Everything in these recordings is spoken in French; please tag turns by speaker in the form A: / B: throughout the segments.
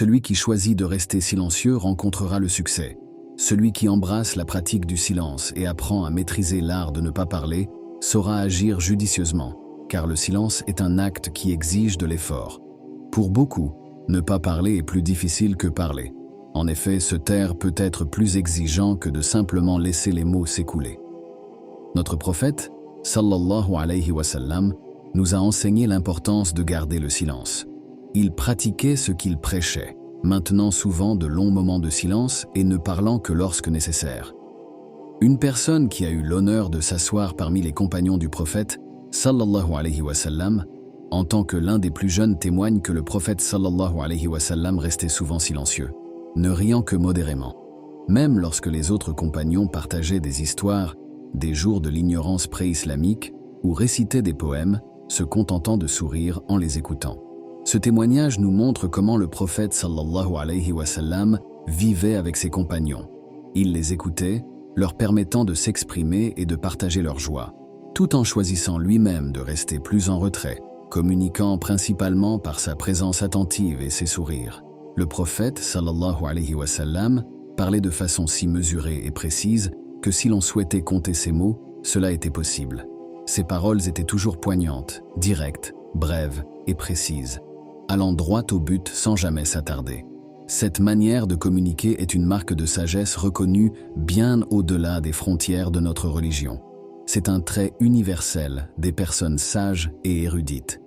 A: Celui qui choisit de rester silencieux rencontrera le succès. Celui qui embrasse la pratique du silence et apprend à maîtriser l'art de ne pas parler saura agir judicieusement, car le silence est un acte qui exige de l'effort. Pour beaucoup, ne pas parler est plus difficile que parler. En effet, se taire peut être plus exigeant que de simplement laisser les mots s'écouler. Notre prophète, sallallahu alayhi wa sallam, nous a enseigné l'importance de garder le silence. Il pratiquait ce qu'il prêchait, maintenant souvent de longs moments de silence et ne parlant que lorsque nécessaire. Une personne qui a eu l'honneur de s'asseoir parmi les compagnons du prophète, sallallahu alayhi wa sallam, en tant que l'un des plus jeunes témoigne que le prophète sallallahu alayhi wa sallam restait souvent silencieux, ne riant que modérément. Même lorsque les autres compagnons partageaient des histoires, des jours de l'ignorance pré-islamique, ou récitaient des poèmes, se contentant de sourire en les écoutant. Ce témoignage nous montre comment le prophète sallallahu alayhi wa sallam vivait avec ses compagnons. Il les écoutait, leur permettant de s'exprimer et de partager leur joie, tout en choisissant lui-même de rester plus en retrait, communiquant principalement par sa présence attentive et ses sourires. Le prophète sallallahu alayhi wa sallam parlait de façon si mesurée et précise que si l'on souhaitait compter ses mots, cela était possible. Ses paroles étaient toujours poignantes, directes, brèves et précises, allant droit au but sans jamais s'attarder. Cette manière de communiquer est une marque de sagesse reconnue bien au-delà des frontières de notre religion. C'est un trait universel des personnes sages et érudites,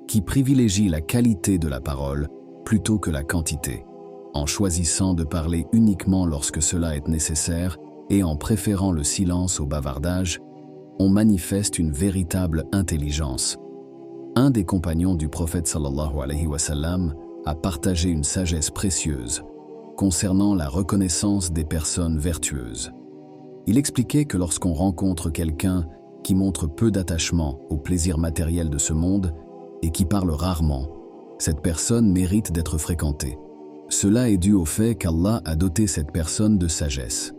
A: qui privilégient la qualité de la parole plutôt que la quantité, en choisissant de parler uniquement lorsque cela est nécessaire et en préférant le silence au bavardage. On manifeste une véritable intelligence. Un des compagnons du prophète sallallahu alayhi wa sallam a partagé une sagesse précieuse concernant la reconnaissance des personnes vertueuses. Il expliquait que lorsqu'on rencontre quelqu'un qui montre peu d'attachement au plaisir matériel de ce monde et qui parle rarement, cette personne mérite d'être fréquentée. Cela est dû au fait qu'Allah a doté cette personne de sagesse.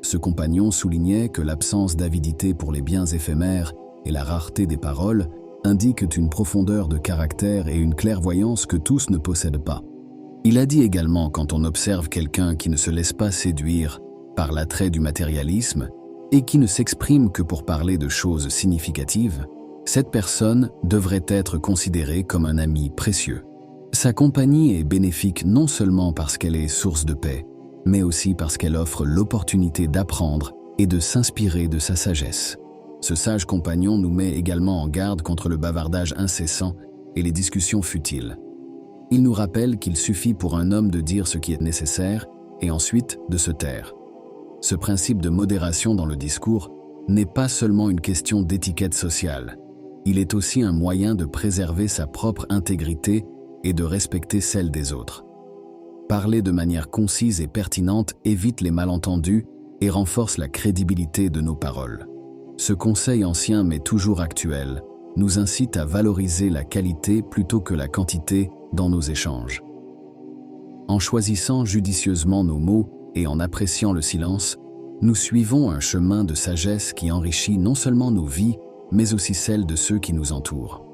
A: Ce compagnon soulignait que l'absence d'avidité pour les biens éphémères et la rareté des paroles indiquent une profondeur de caractère et une clairvoyance que tous ne possèdent pas. Il a dit également, quand on observe quelqu'un qui ne se laisse pas séduire par l'attrait du matérialisme et qui ne s'exprime que pour parler de choses significatives, cette personne devrait être considérée comme un ami précieux. Sa compagnie est bénéfique non seulement parce qu'elle est source de paix, mais aussi parce qu'elle offre l'opportunité d'apprendre et de s'inspirer de sa sagesse. Ce sage compagnon nous met également en garde contre le bavardage incessant et les discussions futiles. Il nous rappelle qu'il suffit pour un homme de dire ce qui est nécessaire et ensuite de se taire. Ce principe de modération dans le discours n'est pas seulement une question d'étiquette sociale. Il est aussi un moyen de préserver sa propre intégrité et de respecter celle des autres. Parler de manière concise et pertinente évite les malentendus et renforce la crédibilité de nos paroles. Ce conseil ancien mais toujours actuel nous incite à valoriser la qualité plutôt que la quantité dans nos échanges. En choisissant judicieusement nos mots et en appréciant le silence, nous suivons un chemin de sagesse qui enrichit non seulement nos vies, mais aussi celles de ceux qui nous entourent.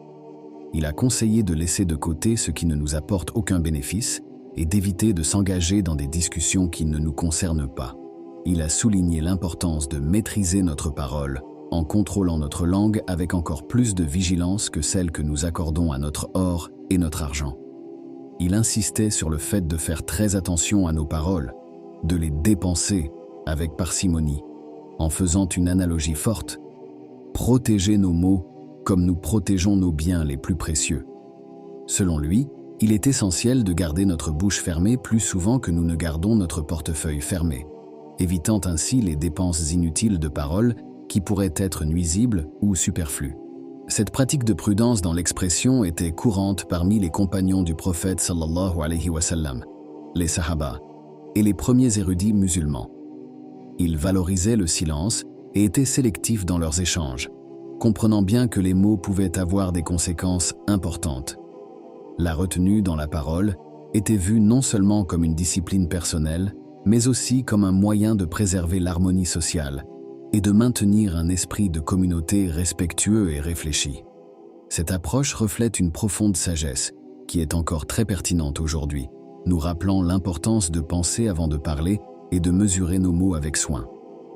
A: Il a conseillé de laisser de côté ce qui ne nous apporte aucun bénéfice et d'éviter de s'engager dans des discussions qui ne nous concernent pas. Il a souligné l'importance de maîtriser notre parole en contrôlant notre langue avec encore plus de vigilance que celle que nous accordons à notre or et notre argent. Il insistait sur le fait de faire très attention à nos paroles, de les dépenser avec parcimonie, en faisant une analogie forte, protéger nos mots comme nous protégeons nos biens les plus précieux. Selon lui, il est essentiel de garder notre bouche fermée plus souvent que nous ne gardons notre portefeuille fermé, évitant ainsi les dépenses inutiles de paroles qui pourraient être nuisibles ou superflues. Cette pratique de prudence dans l'expression était courante parmi les compagnons du prophète sallallahu alayhi wa sallam, les sahaba et les premiers érudits musulmans. Ils valorisaient le silence et étaient sélectifs dans leurs échanges, comprenant bien que les mots pouvaient avoir des conséquences importantes. La retenue dans la parole était vue non seulement comme une discipline personnelle, mais aussi comme un moyen de préserver l'harmonie sociale et de maintenir un esprit de communauté respectueux et réfléchi. Cette approche reflète une profonde sagesse qui est encore très pertinente aujourd'hui, nous rappelant l'importance de penser avant de parler et de mesurer nos mots avec soin.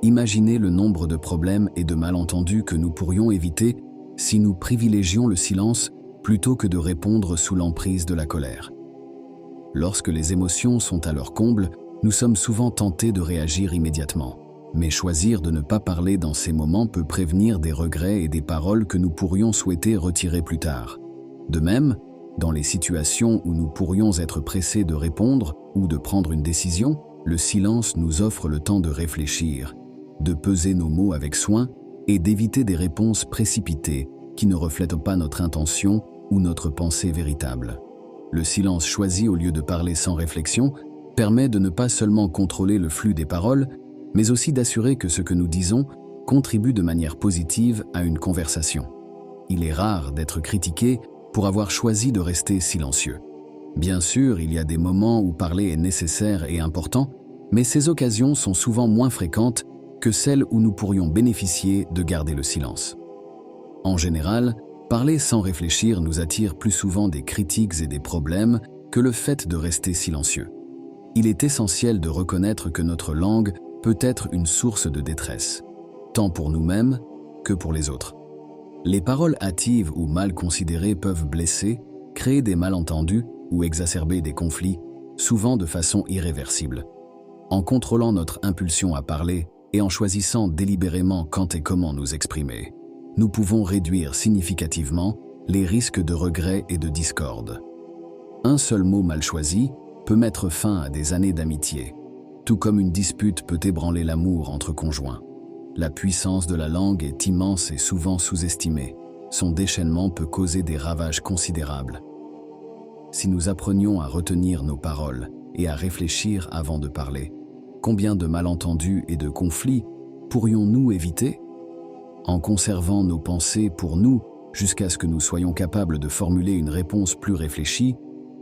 A: Imaginez le nombre de problèmes et de malentendus que nous pourrions éviter si nous privilégions le silence plutôt que de répondre sous l'emprise de la colère. Lorsque les émotions sont à leur comble, nous sommes souvent tentés de réagir immédiatement. Mais choisir de ne pas parler dans ces moments peut prévenir des regrets et des paroles que nous pourrions souhaiter retirer plus tard. De même, dans les situations où nous pourrions être pressés de répondre ou de prendre une décision, le silence nous offre le temps de réfléchir, de peser nos mots avec soin et d'éviter des réponses précipitées qui ne reflètent pas notre intention ou notre pensée véritable. Le silence choisi au lieu de parler sans réflexion permet de ne pas seulement contrôler le flux des paroles, mais aussi d'assurer que ce que nous disons contribue de manière positive à une conversation. Il est rare d'être critiqué pour avoir choisi de rester silencieux. Bien sûr, il y a des moments où parler est nécessaire et important, mais ces occasions sont souvent moins fréquentes que celles où nous pourrions bénéficier de garder le silence. En général, parler sans réfléchir nous attire plus souvent des critiques et des problèmes que le fait de rester silencieux. Il est essentiel de reconnaître que notre langue peut être une source de détresse, tant pour nous-mêmes que pour les autres. Les paroles hâtives ou mal considérées peuvent blesser, créer des malentendus ou exacerber des conflits, souvent de façon irréversible. En contrôlant notre impulsion à parler et en choisissant délibérément quand et comment nous exprimer, nous pouvons réduire significativement les risques de regret et de discorde. Un seul mot mal choisi peut mettre fin à des années d'amitié, tout comme une dispute peut ébranler l'amour entre conjoints. La puissance de la langue est immense et souvent sous-estimée. Son déchaînement peut causer des ravages considérables. Si nous apprenions à retenir nos paroles et à réfléchir avant de parler, combien de malentendus et de conflits pourrions-nous éviter? En conservant nos pensées pour nous jusqu'à ce que nous soyons capables de formuler une réponse plus réfléchie,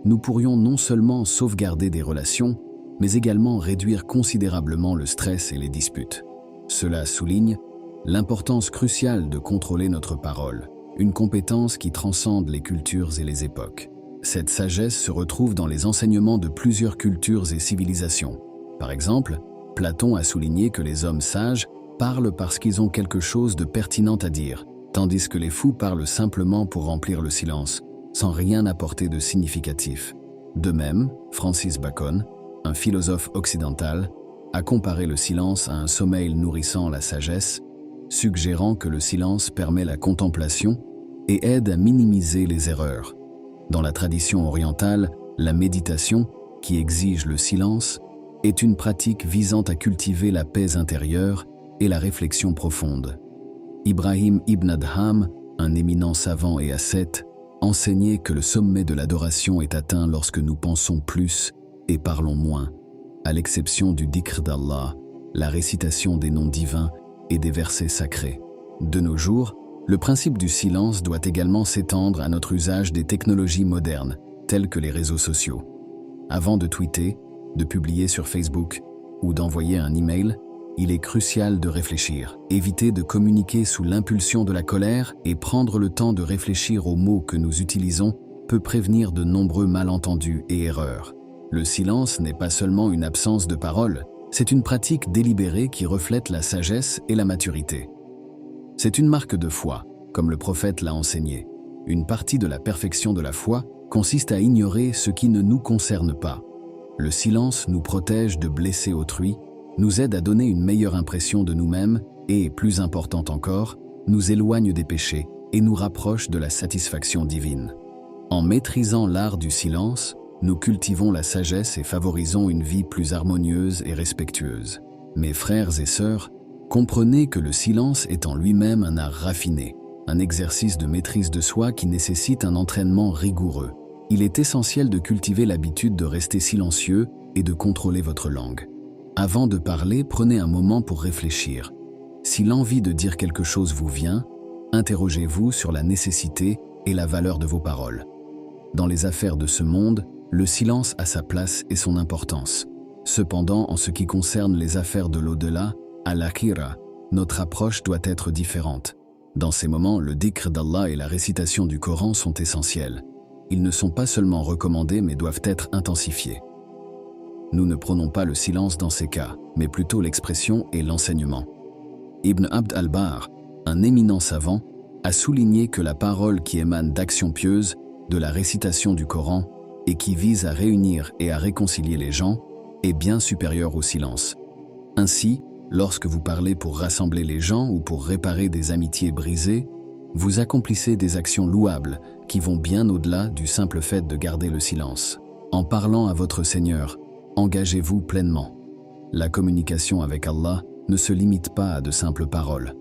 A: nous pourrions non seulement sauvegarder des relations, mais également réduire considérablement le stress et les disputes. Cela souligne l'importance cruciale de contrôler notre parole, une compétence qui transcende les cultures et les époques. Cette sagesse se retrouve dans les enseignements de plusieurs cultures et civilisations. Par exemple, Platon a souligné que les hommes sages parlent parce qu'ils ont quelque chose de pertinent à dire, tandis que les fous parlent simplement pour remplir le silence, sans rien apporter de significatif. De même, Francis Bacon, un philosophe occidental, a comparé le silence à un sommeil nourrissant la sagesse, suggérant que le silence permet la contemplation et aide à minimiser les erreurs. Dans la tradition orientale, la méditation, qui exige le silence, est une pratique visant à cultiver la paix intérieure et la réflexion profonde. Ibrahim ibn Adham, un éminent savant et ascète, enseignait que le sommet de l'adoration est atteint lorsque nous pensons plus et parlons moins, à l'exception du dhikr d'Allah, la récitation des noms divins et des versets sacrés. De nos jours, le principe du silence doit également s'étendre à notre usage des technologies modernes, telles que les réseaux sociaux. Avant de tweeter, de publier sur Facebook ou d'envoyer un email, il est crucial de réfléchir, éviter de communiquer sous l'impulsion de la colère et prendre le temps de réfléchir aux mots que nous utilisons peut prévenir de nombreux malentendus et erreurs. Le silence n'est pas seulement une absence de parole, c'est une pratique délibérée qui reflète la sagesse et la maturité. C'est une marque de foi, comme le prophète l'a enseigné. Une partie de la perfection de la foi consiste à ignorer ce qui ne nous concerne pas. Le silence nous protège de blesser autrui, nous aide à donner une meilleure impression de nous-mêmes et, plus important encore, nous éloigne des péchés et nous rapproche de la satisfaction divine. En maîtrisant l'art du silence, nous cultivons la sagesse et favorisons une vie plus harmonieuse et respectueuse. Mes frères et sœurs, comprenez que le silence est en lui-même un art raffiné, un exercice de maîtrise de soi qui nécessite un entraînement rigoureux. Il est essentiel de cultiver l'habitude de rester silencieux et de contrôler votre langue. Avant de parler, prenez un moment pour réfléchir. Si l'envie de dire quelque chose vous vient, interrogez-vous sur la nécessité et la valeur de vos paroles. Dans les affaires de ce monde, le silence a sa place et son importance. Cependant, en ce qui concerne les affaires de l'au-delà, à l'akhira, notre approche doit être différente. Dans ces moments, le dhikr d'Allah et la récitation du Coran sont essentiels. Ils ne sont pas seulement recommandés mais doivent être intensifiés. nous ne prônons pas le silence dans ces cas, mais plutôt l'expression et l'enseignement. Ibn Abd al-Barr, un éminent savant, a souligné que la parole qui émane d'actions pieuses, de la récitation du Coran, et qui vise à réunir et à réconcilier les gens, est bien supérieure au silence. Ainsi, lorsque vous parlez pour rassembler les gens ou pour réparer des amitiés brisées, vous accomplissez des actions louables qui vont bien au-delà du simple fait de garder le silence. En parlant à votre Seigneur, engagez-vous pleinement. La communication avec Allah ne se limite pas à de simples paroles.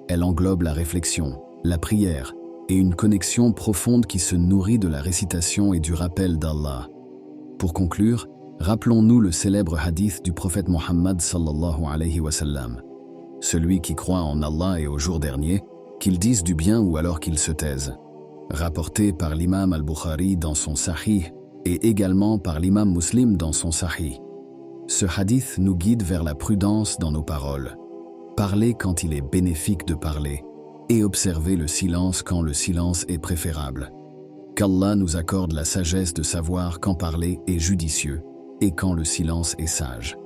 A: Elle englobe la réflexion, la prière et une connexion profonde qui se nourrit de la récitation et du rappel d'Allah. Pour conclure, rappelons-nous le célèbre hadith du prophète Mohammed sallallahu alayhi wa sallam. Celui qui croit en Allah et au jour dernier, qu'il dise du bien ou alors qu'il se taise. Rapporté par l'imam al-Bukhari dans son Sahih et également par l'imam Muslim dans son Sahih. Ce hadith nous guide vers la prudence dans nos paroles. Parler quand il est bénéfique de parler et observer le silence quand le silence est préférable. Qu'Allah nous accorde la sagesse de savoir quand parler est judicieux et quand le silence est sage.